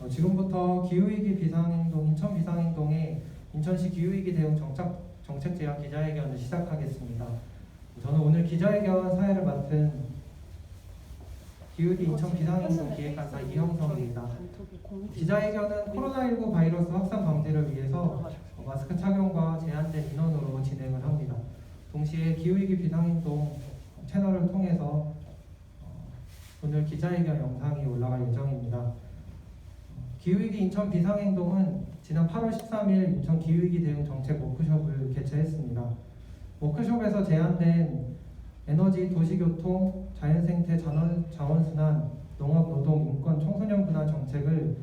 지금부터 기후위기 비상행동, 인천 비상행동의 인천시 기후위기 대응 정책 제안 기자회견을 시작하겠습니다. 저는 오늘 기자회견 사회를 맡은 기후위기 인천 비상행동 기획관사 이형성입니다. 기자회견은 코로나19 바이러스 확산 방지를 위해서 마스크 착용과 제한된 인원으로 진행을 합니다. 동시에 기후위기 비상행동 채널을 통해서 오늘 기자회견 영상이 올라갈 예정입니다. 기후위기 인천 비상행동은 지난 8월 13일 인천 기후위기 대응 정책 워크숍을 개최했습니다. 워크숍에서 제안된 에너지, 도시교통, 자연생태, 자원순환, 농업, 노동, 인권, 청소년 분화 정책을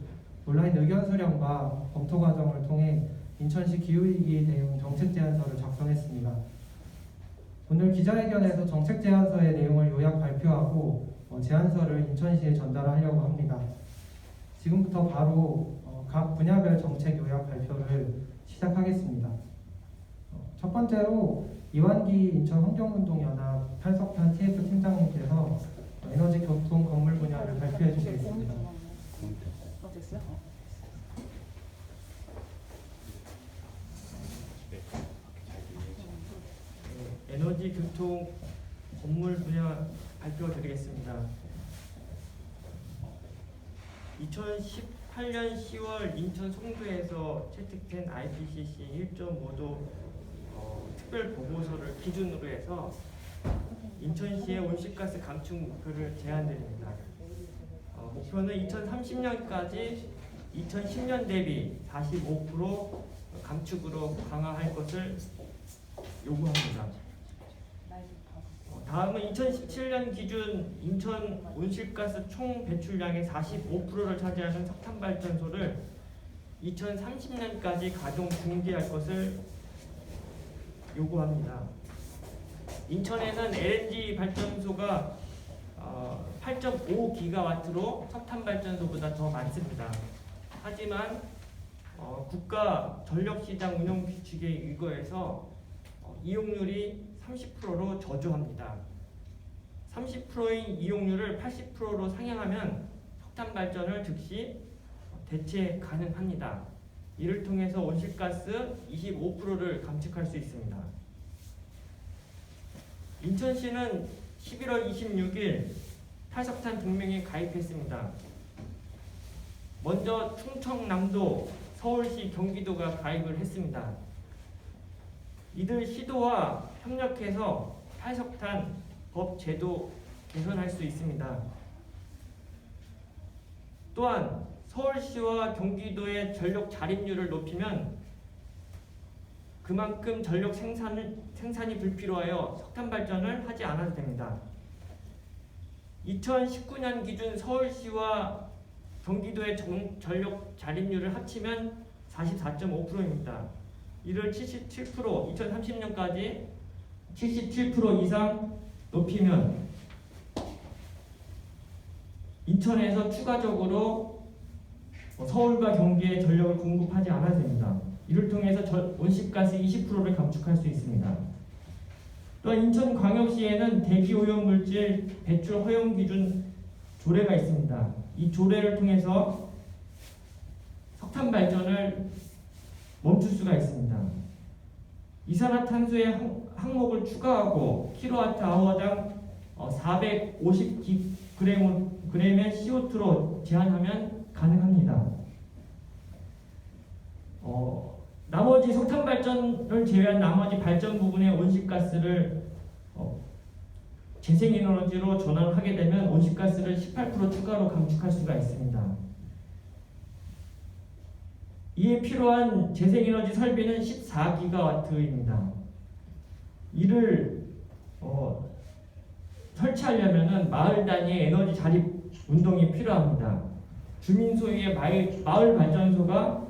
온라인 의견 수렴과 검토 과정을 통해 인천시 기후위기 대응 정책 제안서를 작성했습니다. 오늘 기자회견에서 정책 제안서의 내용을 요약 발표하고 제안서를 인천시에 전달하려고 합니다. 지금부터 바로 각 분야별 정책 요약 발표를 시작하겠습니다. 첫 번째로 이완기 인천환경운동연합 팔석탄 TF 팀장님께서 에너지, 교통, 건물 분야를 발표해 주시겠습니다. 에너지, 교통, 건물 분야 발표드리겠습니다. 2018년 10월 인천 송도에서 채택된 IPCC 1.5도 특별 보고서를 기준으로 해서 인천시의 온실가스 감축 목표를 제안드립니다. 목표는 2030년까지 2010년 대비 45% 감축으로 강화할 것을 요구합니다. 다음은 2017년 기준 인천 온실가스 총 배출량의 45%를 차지하는 석탄발전소를 2030년까지 가동 중지할 것을 요구합니다. 인천에는 LNG 발전소가 8.5기가와트로 석탄발전소보다 더 많습니다. 하지만 국가 전력시장 운영 규칙에 의거해서 이용률이 30%로 저조합니다. 30%인 이용률을 80%로 상향하면 석탄 발전을 즉시 대체 가능합니다. 이를 통해서 온실가스 25%를 감축할 수 있습니다. 인천시는 11월 26일 탈석탄 동맹에 가입했습니다. 먼저 충청남도, 서울시, 경기도가 가입을 했습니다. 이들 시도와 협력해서 탈석탄 법 제도 개선할 수 있습니다. 또한 서울시와 경기도의 전력 자립률을 높이면 그만큼 전력 생산이 불필요하여 석탄 발전을 하지 않아도 됩니다. 2019년 기준 서울시와 경기도의 전력 자립률을 합치면 44.5%입니다. 이를 77%, 2030년까지 77% 이상 높이면 인천에서 추가적으로 서울과 경기에 전력을 공급하지 않아도 됩니다. 이를 통해서 온실가스 20%를 감축할 수 있습니다. 또한 인천광역시에는 대기오염물질 배출 허용 기준 조례가 있습니다. 이 조례를 통해서 석탄 발전을 멈출 수가 있습니다. 이산화탄소의 항목을 추가하고 킬로와트아워당 450g의 CO2로 제한하면 가능합니다. 나머지 석탄 발전을 제외한 나머지 발전 부분의 온실가스를 재생에너지로 전환하게 되면 온실가스를 18% 추가로 감축할 수가 있습니다. 이에 필요한 재생에너지 설비는 14기가와트입니다. 이를 설치하려면 마을 단위의 에너지 자립 운동이 필요합니다. 주민 소유의 마을 발전소가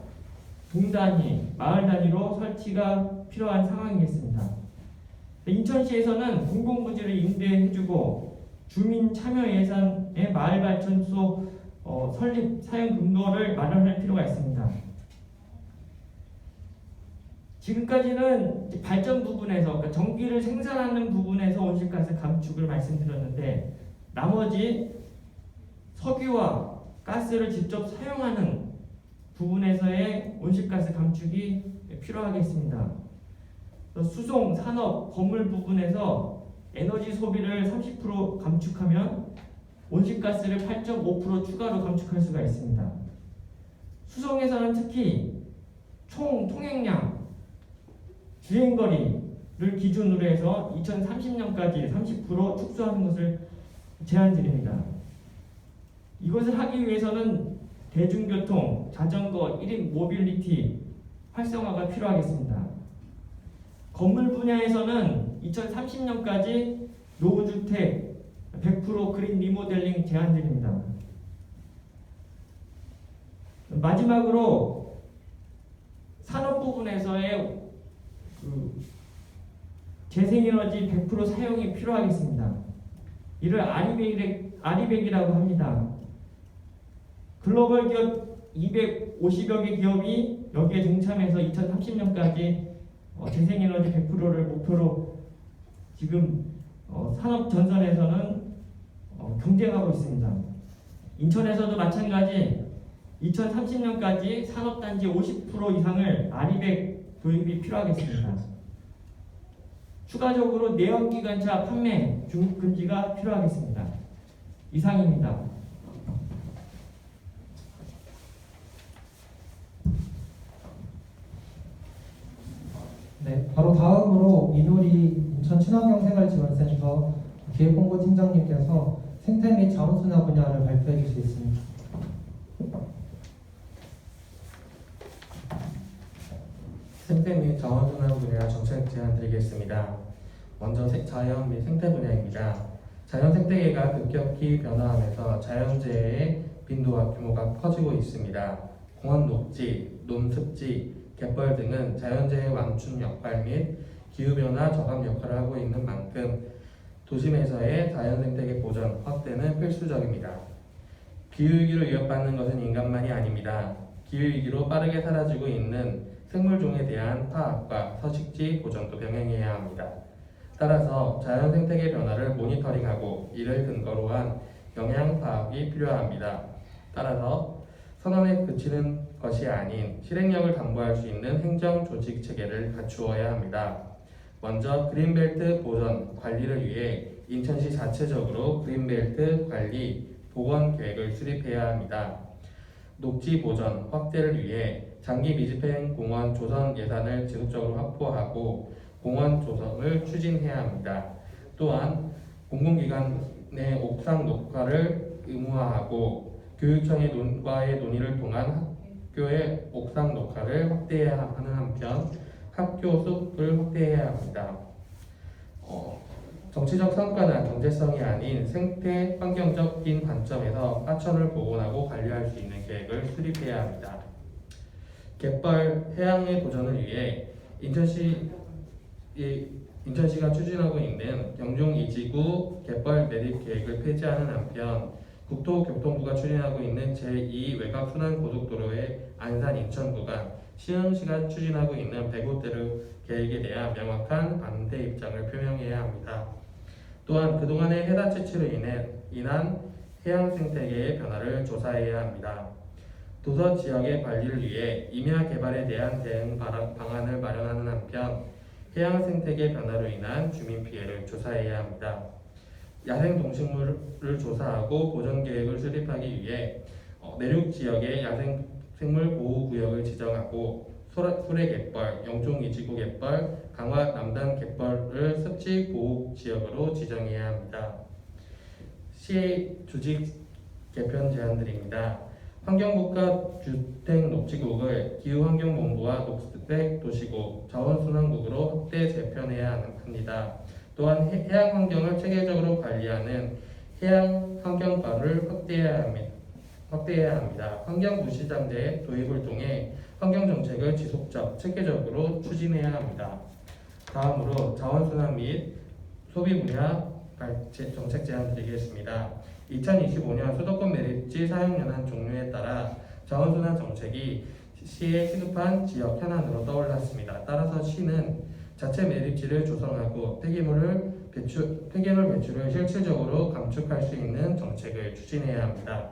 동단위, 마을 단위로 설치가 필요한 상황이겠습니다. 인천시에서는 공공부지를 임대해주고 주민 참여 예산의 마을 발전소 설립 사용 근거를 마련할 필요가 있습니다. 지금까지는 발전 부분에서, 그러니까 전기를 생산하는 부분에서 온실가스 감축을 말씀드렸는데, 나머지 석유와 가스를 직접 사용하는 부분에서의 온실가스 감축이 필요하겠습니다. 수송, 산업, 건물 부분에서 에너지 소비를 30% 감축하면 온실가스를 8.5% 추가로 감축할 수가 있습니다. 수송에서는 특히 총 통행량, 주행거리를 기준으로 해서 2030년까지 30% 축소하는 것을 제안드립니다. 이것을 하기 위해서는 대중교통, 자전거, 1인 모빌리티 활성화가 필요하겠습니다. 건물 분야에서는 2030년까지 노후주택 100% 그린 리모델링 제안드립니다. 마지막으로 산업 부분에서의 재생에너지 100% 사용이 필요하겠습니다. 이를 아리백이라고 합니다. 글로벌 기업 250여 개 기업이 여기에 동참해서 2030년까지 재생에너지 100%를 목표로 지금 산업 전선에서는 경쟁하고 있습니다. 인천에서도 마찬가지 2030년까지 산업단지 50% 이상을 아리백 도입이 필요하겠습니다. 추가적으로 내연기관차 판매 중국 금지가 필요하겠습니다. 이상입니다. 네, 바로 다음으로 이놀이 인천 친환경생활지원센터 기획홍보팀장님께서 생태 및 자원순환 분야를 발표해 주시겠습니다. 생태 및 자원순환 분야 정책 제안 드리겠습니다. 먼저 자연 및 생태 분야입니다. 자연 생태계가 급격히 변화하면서 자연재해의 빈도와 규모가 커지고 있습니다. 공원 녹지, 논습지, 갯벌 등은 자연재해 완충 역할 및 기후변화 저감 역할을 하고 있는 만큼 도심에서의 자연생태계 보전, 확대는 필수적입니다. 기후위기로 위협받는 것은 인간만이 아닙니다. 기후위기로 빠르게 사라지고 있는 생물종에 대한 파악과 서식지 보전도 병행해야 합니다. 따라서 자연생태계 변화를 모니터링하고 이를 근거로 한 영향 파악이 필요합니다. 따라서 선언에 그치는 것이 아닌 실행력을 담보할 수 있는 행정 조직 체계를 갖추어야 합니다. 먼저 그린벨트 보전 관리를 위해 인천시 자체적으로 그린벨트 관리 복원 계획을 수립해야 합니다. 녹지 보전 확대를 위해 장기 미집행 공원 조성 예산을 지속적으로 확보하고 공원 조성을 추진해야 합니다. 또한 공공기관의 옥상 녹화를 의무화하고 교육청과의 논의를 통한 학교의 옥상 녹화를 확대해야 하는 한편 학교 숲을 확대해야 합니다. 정치적 성과나 경제성이 아닌 생태 환경적인 관점에서 하천을 복원하고 관리할 수 있는 계획을 수립해야 합니다. 갯벌 해양의 보전을 위해 인천시가 추진하고 있는 영종 2지구 갯벌 매립 계획을 폐지하는 한편 국토교통부가 추진하고 있는 제2 외곽순환고속도로의 안산 인천 구간, 시흥시가 추진하고 있는 배고테르 계획에 대한 명확한 반대 입장을 표명해야 합니다. 또한 그동안의 해다 채취로 인한 해양 생태계의 변화를 조사해야 합니다. 도서 지역의 관리를 위해 임야 개발에 대한 대응 방안을 마련하는 한편 해양 생태계 변화로 인한 주민 피해를 조사해야 합니다. 야생 동식물을 조사하고 보전 계획을 수립하기 위해 내륙 지역의 야생 생물 보호 구역을 지정하고 수레 갯벌, 영종 2지구 갯벌, 강화 남단 갯벌을 습지 보호 지역으로 지정해야 합니다. 시의 조직 개편 제안드립니다. 환경국가 주택녹지국을 기후환경본부와 녹색도시국, 자원순환국으로 확대 재편해야 합니다. 또한 해양환경을 체계적으로 관리하는 해양환경과를 확대해야 합니다. 환경부시장제 도입을 통해 환경정책을 지속적, 체계적으로 추진해야 합니다. 다음으로 자원순환 및 소비 분야 정책 제안 드리겠습니다. 2025년 수도권 매립지 사용연한 종류에 따라 자원순환 정책이 시에 시급한 지역 현안으로 떠올랐습니다. 따라서 시는 자체 매립지를 조성하고 폐기물 배출을 실질적으로 감축할 수 있는 정책을 추진해야 합니다.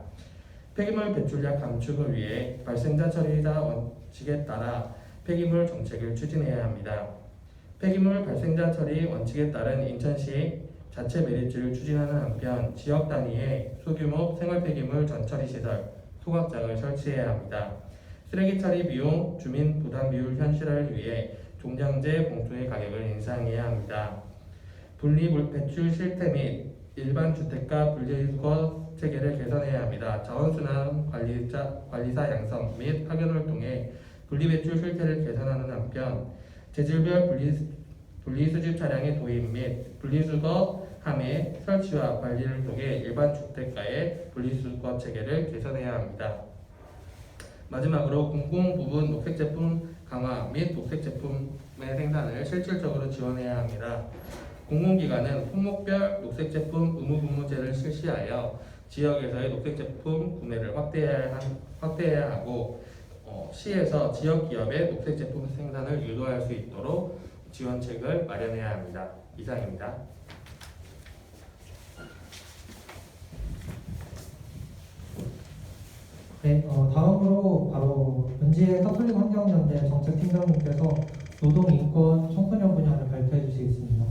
폐기물 배출량 감축을 위해 발생자 처리자 원칙에 따라 폐기물 정책을 추진해야 합니다. 폐기물 발생자 처리 원칙에 따른 인천시 자체 매립지를 추진하는 한편 지역 단위의 소규모 생활 폐기물 전처리 시설, 소각장을 설치해야 합니다. 쓰레기 처리 비용, 주민 부담 비율 현실화를 위해 종량제 봉투의 가격을 인상해야 합니다. 분리 배출 실태 및 일반 주택가 분리수거 체계를 개선해야 합니다. 자원순환 관리사 양성 및 파견을 통해 분리배출 실태를 개선하는 한편 재질별 분리수집 차량의 도입 및 분리수거함의 설치와 관리를 통해 일반 주택가의 분리수거 체계를 개선해야 합니다. 마지막으로 공공부문 녹색제품 강화 및 녹색제품의 생산을 실질적으로 지원해야 합니다. 공공기관은 품목별 녹색제품 의무분무제를 실시하여 지역에서의 녹색제품 구매를 확대해야 하고 시에서 지역기업의 녹색제품 생산을 유도할 수 있도록 지원책을 마련해야 합니다. 이상입니다. 네, 다음으로 바로 은지의 카톨릭 환경연대 정책팀장님께서 노동, 인권, 청소년 분야를 발표해 주시겠습니다.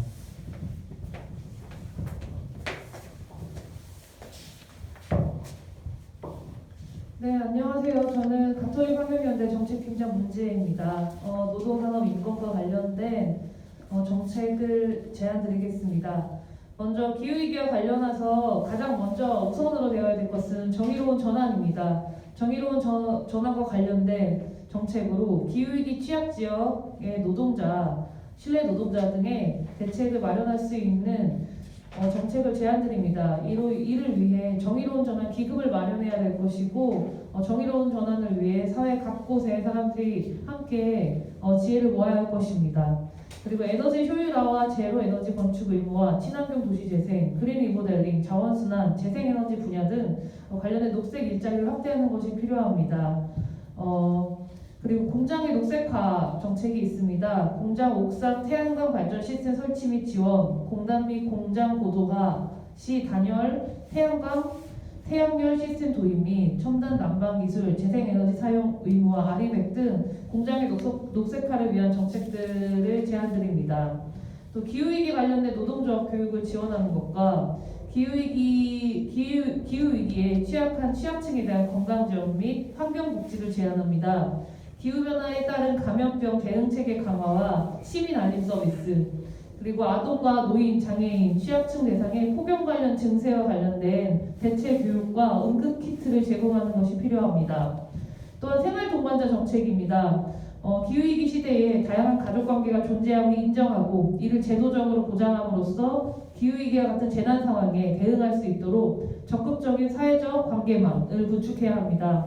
네, 안녕하세요. 저는 가톨릭 환경연대 정책팀장 문지혜입니다. 노동산업 인권과 관련된 정책을 제안드리겠습니다. 먼저 기후위기와 관련해서 가장 먼저 우선으로 되어야 될 것은 정의로운 전환입니다. 정의로운 전환과 관련된 정책으로 기후위기 취약지역의 노동자, 실내 노동자 등의 대책을 마련할 수 있는 정책을 제안드립니다. 이를 위해 정의로운 전환 기금을 마련해야 될 것이고 정의로운 전환을 위해 사회 각곳의 사람들이 함께 지혜를 모아야 할 것입니다. 그리고 에너지 효율화와 제로 에너지 건축 의무화, 친환경 도시 재생, 그린 리모델링, 자원순환, 재생에너지 분야 등 관련된 녹색 일자리를 확대하는 것이 필요합니다. 그리고 공장의 녹색화 정책이 있습니다. 공장 옥상 태양광 발전 시스템 설치 및 지원, 공단 및 공장 고도화 시 단열 태양열 시스템 도입 및 첨단 난방 기술, 재생에너지 사용 의무화, 아리백 등 공장의 녹색화를 위한 정책들을 제안드립니다. 또 기후위기 관련된 노동조합 교육을 지원하는 것과 기후위기에 취약한 취약층에 대한 건강지원 및 환경복지를 제안합니다. 기후변화에 따른 감염병 대응체계 강화와 시민 알림 서비스, 그리고 아동과 노인, 장애인, 취약층 대상의 폭염 관련 증세와 관련된 대체 교육과 응급키트를 제공하는 것이 필요합니다. 또한 생활동반자 정책입니다. 기후위기 시대에 다양한 가족관계가 존재함을 인정하고 이를 제도적으로 보장함으로써 기후위기와 같은 재난 상황에 대응할 수 있도록 적극적인 사회적 관계망을 구축해야 합니다.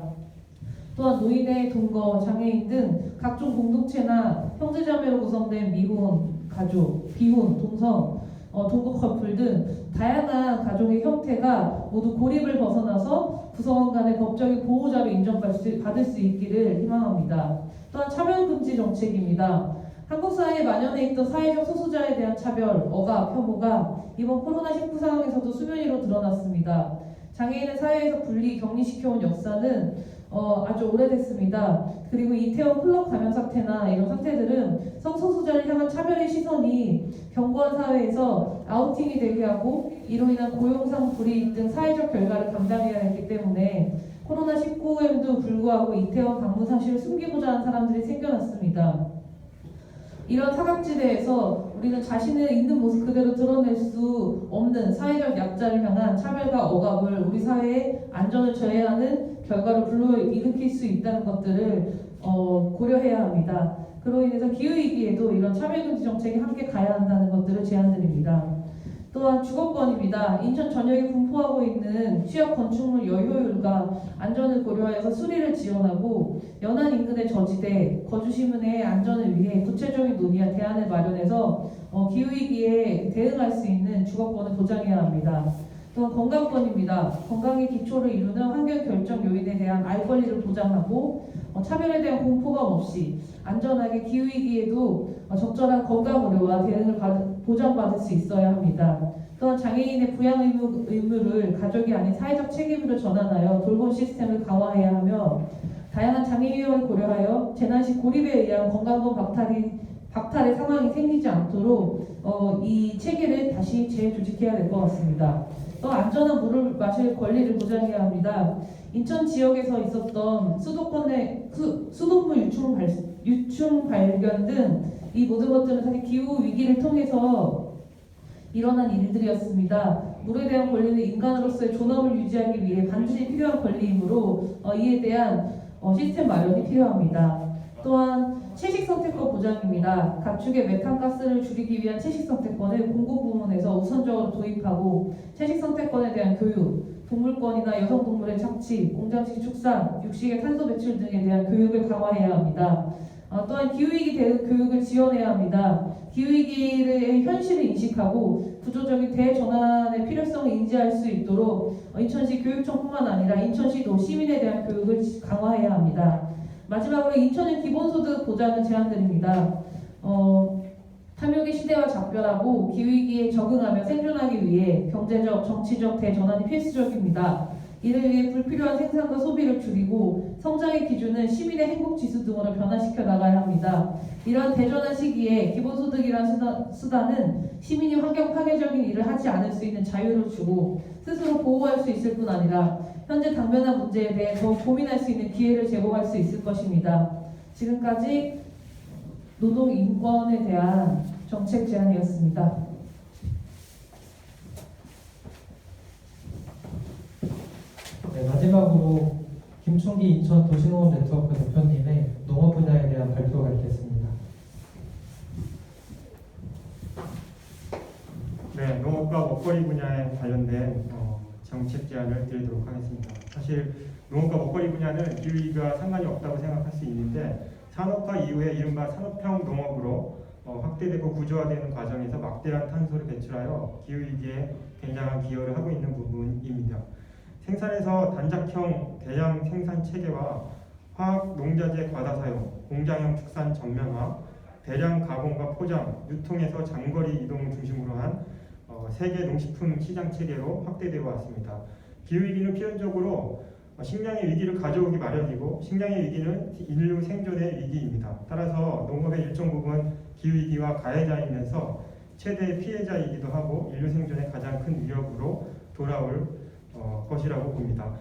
또한 노인의 동거, 장애인 등 각종 공동체나 형제자매로 구성된 미혼, 가족, 비혼, 동성, 동거 커플 등 다양한 가족의 형태가 모두 고립을 벗어나서 구성원 간의 법적인 보호자로 인정받을 수 있기를 희망합니다. 또한 차별금지 정책입니다. 한국 사회에 만연해 있던 사회적 소수자에 대한 차별, 억압, 혐오가 이번 코로나19 상황에서도 수면 위로 드러났습니다. 장애인을 사회에서 격리시켜온 역사는 아주 오래됐습니다. 그리고 이태원 클럽 감염 사태나 이런 사태들은 성소수자를 향한 차별의 시선이 견고한 사회에서 아우팅이 되게 하고 이로 인한 고용상 불이익 등 사회적 결과를 감당해야 했기 때문에 코로나19에도 불구하고 이태원 방문 사실을 숨기고자 하는 사람들이 생겨났습니다. 이런 사각지대에서 우리는 자신의 있는 모습 그대로 드러낼 수 없는 사회적 약자를 향한 차별과 억압을 우리 사회의 안전을 저해하는 결과를 불러일으킬 수 있다는 것들을 고려해야 합니다. 그로 인해서 기후위기에도 이런 차별금지 정책이 함께 가야 한다는 것들을 제안드립니다. 또한 주거권입니다. 인천 전역에 분포하고 있는 취약 건축물 여효율과 안전을 고려하여서 수리를 지원하고 연안 인근의 저지대, 거주 시민의 안전을 위해 구체적인 논의와 대안을 마련해서 기후위기에 대응할 수 있는 주거권을 보장해야 합니다. 또한 건강권입니다. 건강의 기초를 이루는 환경 결정 요인에 대한 알 권리를 보장하고 차별에 대한 공포감 없이 안전하게 기후위기에도 적절한 건강 의료와 대응을 보장받을 수 있어야 합니다. 또한 장애인의 부양 의무를 가족이 아닌 사회적 책임으로 전환하여 돌봄 시스템을 강화해야 하며 다양한 장애 위험을 고려하여 재난 시 고립에 의한 건강보험 박탈의 상황이 생기지 않도록 이 체계를 다시 재조직해야 될 것 같습니다. 또 안전한 물을 마실 권리를 보장해야 합니다. 인천 지역에서 있었던 수돗물 유충 발견 등 이 모든 것들은 사실 기후 위기를 통해서 일어난 일들이었습니다. 물에 대한 권리는 인간으로서의 존엄을 유지하기 위해 반드시 필요한 권리이므로 이에 대한 시스템 마련이 필요합니다. 또한 채식선택권 보장입니다. 가축의 메탄가스를 줄이기 위한 채식선택권을 공공부문에서 우선적으로 도입하고 채식선택권에 대한 교육, 동물권이나 여성동물의 착취, 공장식 축산, 육식의 탄소 배출 등에 대한 교육을 강화해야 합니다. 또한 기후위기 대응 교육을 지원해야 합니다. 기후위기의 현실을 인식하고 구조적인 대전환의 필요성을 인지할 수 있도록 인천시 교육청뿐만 아니라 인천시도 시민에 대한 교육을 강화해야 합니다. 마지막으로 인천의 기본소득 보장을 제안드립니다. 탐욕의 시대와 작별하고 기후위기에 적응하며 생존하기 위해 경제적, 정치적 대전환이 필수적입니다. 이를 위해 불필요한 생산과 소비를 줄이고 성장의 기준은 시민의 행복지수 등으로 변화시켜 나가야 합니다. 이러한 대전환 시기에 기본소득이라는 수단은 시민이 환경 파괴적인 일을 하지 않을 수 있는 자유를 주고 스스로 보호할 수 있을 뿐 아니라 현재 당면한 문제에 대해 더 고민할 수 있는 기회를 제공할 수 있을 것입니다. 지금까지 노동인권에 대한 정책 제안이었습니다. 네, 마지막으로 김충기 인천 도시농업 네트워크 대표님의 농업 분야에 대한 발표가 있겠습니다. 네, 농업과 먹거리 분야에 관련된 정책 제안을 드리도록 하겠습니다. 사실 농업과 먹거리 분야는 기후위기가 상관이 없다고 생각할 수 있는데 산업화 이후에 이른바 산업형 농업으로 확대되고 구조화되는 과정에서 막대한 탄소를 배출하여 기후위기에 굉장한 기여를 하고 있는 부분입니다. 생산에서 단작형 대량 생산 체계와 화학 농자재 과다 사용, 공장형 축산 전면화, 대량 가공과 포장, 유통에서 장거리 이동을 중심으로 한 세계 농식품 시장 체계로 확대되어 왔습니다. 기후위기는 필연적으로 식량의 위기를 가져오기 마련이고 식량의 위기는 인류 생존의 위기입니다. 따라서 농업의 일정 부분 기후위기와 가해자이면서 최대의 피해자이기도 하고 인류 생존의 가장 큰 위협으로 돌아올 것이라고 봅니다.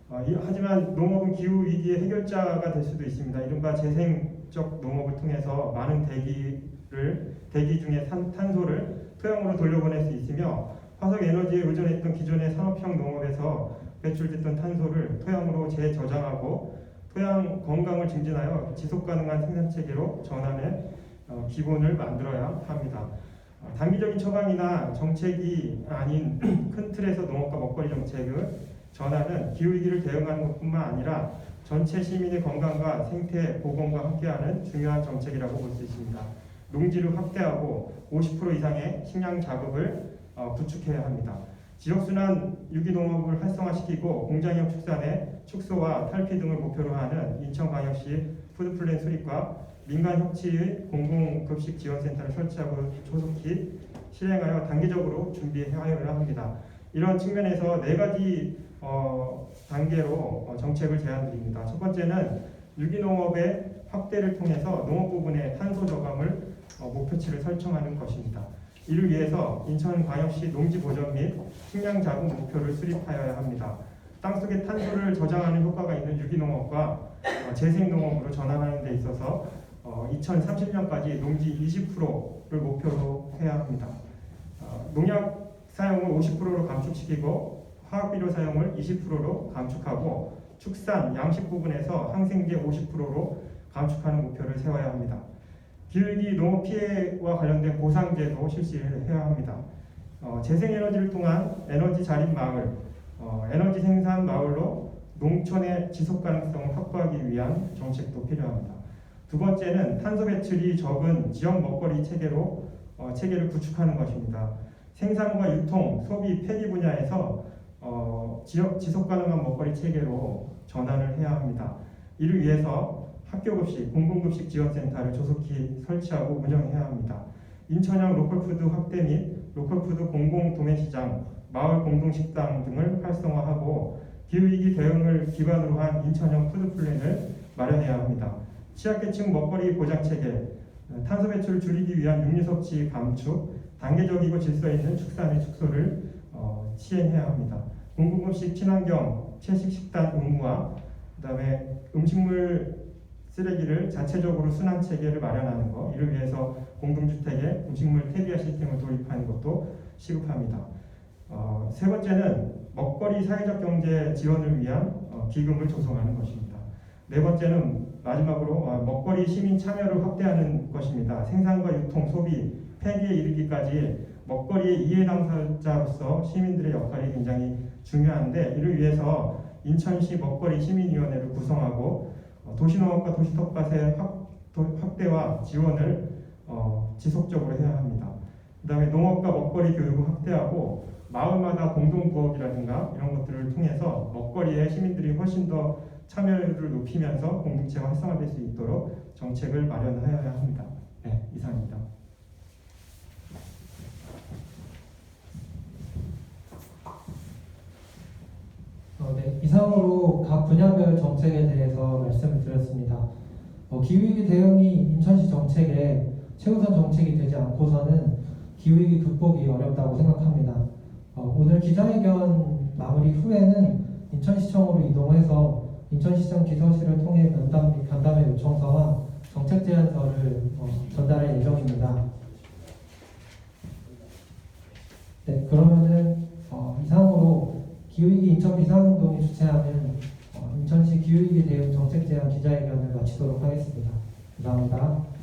하지만 농업은 기후위기의 해결자가 될 수도 있습니다. 이른바 재생적 농업을 통해서 많은 대기 중에 탄소를 토양으로 돌려보낼 수 있으며 화석 에너지에 의존했던 기존의 산업형 농업에서 배출됐던 탄소를 토양으로 재저장하고 토양 건강을 증진하여 지속가능한 생산체계로 전환의 기본을 만들어야 합니다. 단기적인 처방이나 정책이 아닌 큰 틀에서 농업과 먹거리 정책의 전환은 기후위기를 대응하는 것뿐만 아니라 전체 시민의 건강과 생태 보건과 함께하는 중요한 정책이라고 볼 수 있습니다. 농지를 확대하고 50% 이상의 식량 자급을 구축해야 합니다. 지역순환 유기농업을 활성화시키고 공장형 축산의 축소와 탈피 등을 목표로 하는 인천광역시 푸드플랜 수립과 민간 협치의 공공급식 지원센터를 설치하고 조속히 실행하여 단계적으로 준비해야 합니다. 이런 측면에서 4가지 단계로 정책을 제안드립니다. 첫 번째는 유기농업의 확대를 통해서 농업 부분의 탄소 저감을 목표치를 설정하는 것입니다. 이를 위해서 인천광역시 농지 보전 및 식량 자급 목표를 수립하여야 합니다. 땅속에 탄소를 저장하는 효과가 있는 유기농업과 재생농업으로 전환하는 데 있어서 2030년까지 농지 20%를 목표로 해야 합니다. 농약 사용을 50%로 감축시키고 화학비료 사용을 20%로 감축하고 축산, 양식 부분에서 항생제 50%로 감축하는 목표를 세워야 합니다. 기후위기 농업 피해와 관련된 보상제도 실시를 해야 합니다. 재생에너지를 통한 에너지 자립 마을, 에너지 생산 마을로 농촌의 지속 가능성을 확보하기 위한 정책도 필요합니다. 두 번째는 탄소 배출이 적은 지역 먹거리 체계를 구축하는 것입니다. 생산과 유통, 소비, 폐기 분야에서 지속 가능한 먹거리 체계로 전환을 해야 합니다. 이를 위해서 학교급식, 공공급식 지원센터를 조속히 설치하고 운영해야 합니다. 인천형 로컬푸드 확대 및 로컬푸드 공공 도매시장, 마을 공동식당 등을 활성화하고 기후위기 대응을 기반으로 한 인천형 푸드플랜을 마련해야 합니다. 취약계층 먹거리 보장체계, 탄소 배출을 줄이기 위한 육류 섭취 감축, 단계적이고 질서 있는 축산의 축소를 시행해야 합니다. 공공급식 친환경 채식 식단 의무화, 그다음에 음식물 쓰레기를 자체적으로 순환 체계를 마련하는 것, 이를 위해서 공동주택에 음식물 퇴비화 시스템을 도입하는 것도 시급합니다. 세 번째는 먹거리 사회적 경제 지원을 위한 기금을 조성하는 것입니다. 네 번째는 마지막으로 먹거리 시민 참여를 확대하는 것입니다. 생산과 유통, 소비, 폐기에 이르기까지 먹거리의 이해 당사자로서 시민들의 역할이 굉장히 중요한데, 이를 위해서 인천시 먹거리 시민위원회를 구성하고 도시농업과 도시텃밭의 확대와 지원을 지속적으로 해야 합니다. 그 다음에 농업과 먹거리 교육을 확대하고 마을마다 공동부업이라든가 이런 것들을 통해서 먹거리에 시민들이 훨씬 더 참여를 높이면서 공동체가 활성화될 수 있도록 정책을 마련하여야 합니다. 네, 이상입니다. 네, 이상으로 각 분야별 정책에 대해서 말씀을 드렸습니다. 기후위기 대응이 인천시 정책의 최우선 정책이 되지 않고서는 기후위기 극복이 어렵다고 생각합니다. 오늘 기자회견 마무리 후에는 인천시청으로 이동해서 인천시청 기서실을 통해 면담 및 간담회 요청서와 정책 제안서를 전달할 예정입니다. 네, 그러면은 이상으로 기후위기 인천 비상행동이 주최하는 인천시 기후위기 대응 정책 제안 기자회견을 마치도록 하겠습니다. 감사합니다.